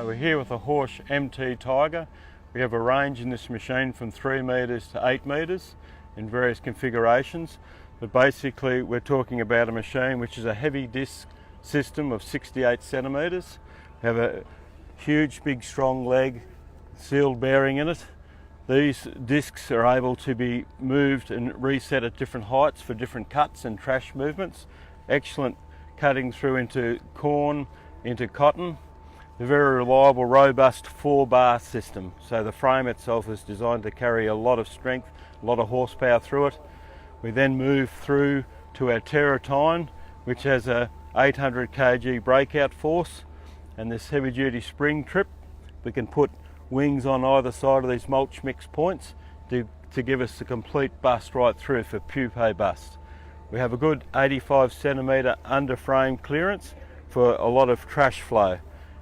We're here with a HORSCH MT Tiger. We have a range in this machine from 3 metres to 8 metres in various configurations. But basically we're talking about a machine which is a heavy disc system of 68 centimetres. We have a huge, big, strong leg sealed bearing in it. These discs are able to be moved and reset at different heights for different cuts and trash movements. Excellent cutting through into corn, into cotton. A very reliable, robust 4-bar system. So the frame itself is designed to carry a lot of strength, a lot of horsepower through it. We then move through to our Tillage, which has a 800 kg breakout force, and this heavy duty spring trip. We can put wings on either side of these mulch mix points to give us a complete bust right through for pupae bust. We have a good 85 centimetre under frame clearance for a lot of trash flow.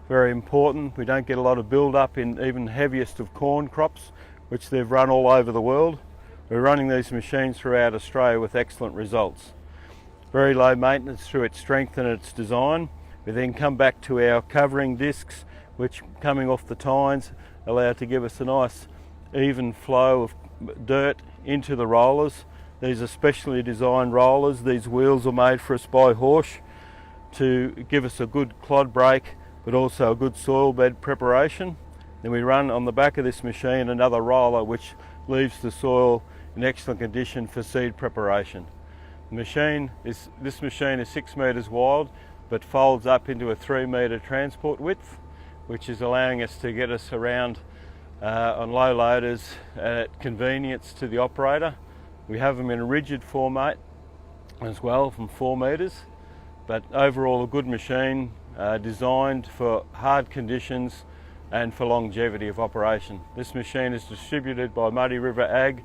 Very important. We don't get a lot of build up in even heaviest of corn crops, which they've run all over the world. We're running these machines throughout Australia with excellent results. Very low maintenance through its strength and its design. We then come back to our covering discs, which coming off the tines allow to give us a nice even flow of dirt into the rollers. These are specially designed rollers. These wheels are made for us by HORSCH to give us a good clod break, but also a good soil bed preparation. Then we run on the back of this machine another roller which leaves the soil in excellent condition for seed preparation. This machine is 6 metres wide, but folds up into a 3 metre transport width, which is allowing us to get us around on low loaders at convenience to the operator. We have them in a rigid format as well from 4 metres, but overall a good machine designed for hard conditions and for longevity of operation. This machine is distributed by Muddy River Ag.